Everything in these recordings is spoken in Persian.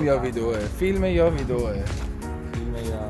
یا ویدیوه؟ فیلم یا ویدیوه؟ فیلم یا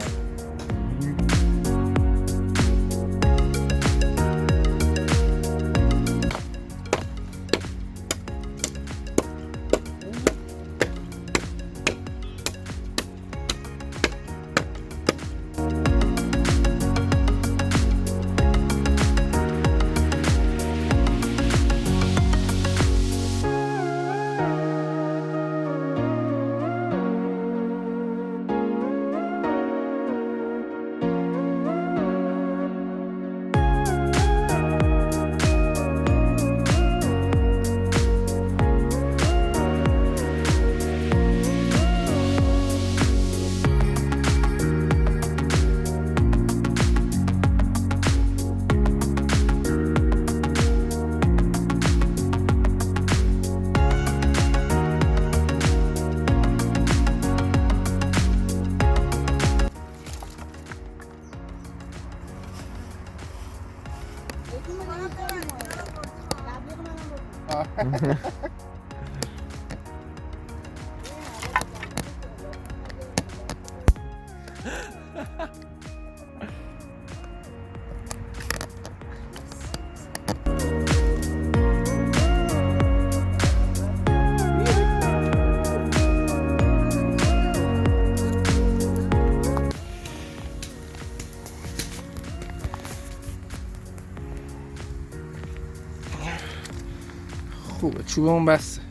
خوبه چوبمون بسته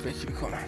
فکر میکنم.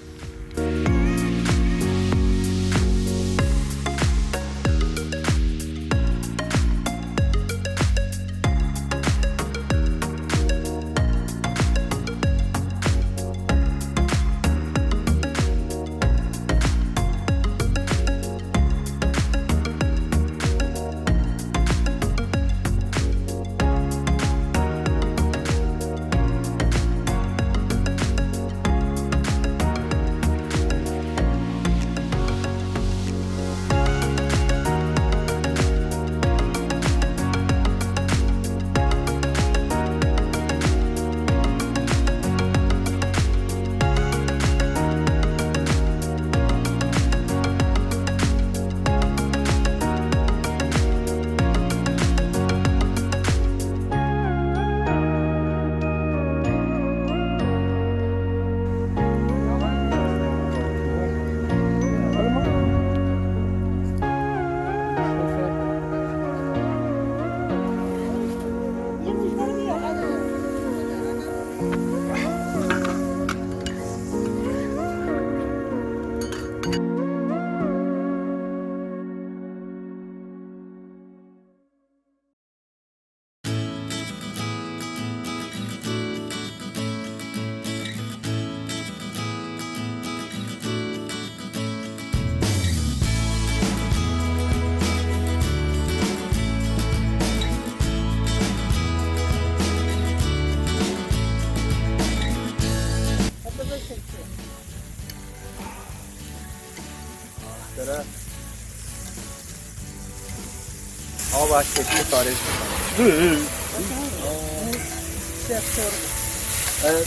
آب از کشی خارج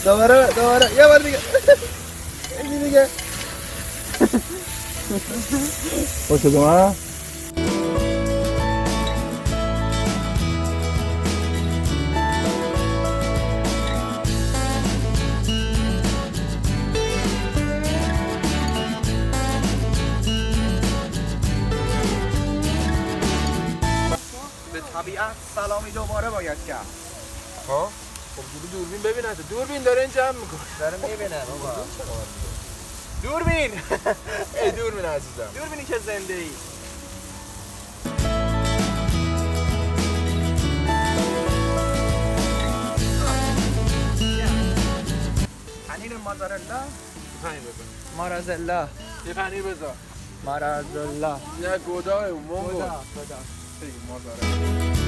دوباره یه بار دیگه این دیگه خوش اومد. طبیعت سلامی دوباره باید کرد. ها؟ خب دوربین ببینه دوربین داره این جمع میکنه. داره میبینه بابا. دوربین ای دوربین عزیزم. دوربینی که زنده ای. پنیر مازارلا پنیر بذار. مارازلا یه پنیر بذار. مارازلا نه گودا مونگو. گودا خیلی مازارلا.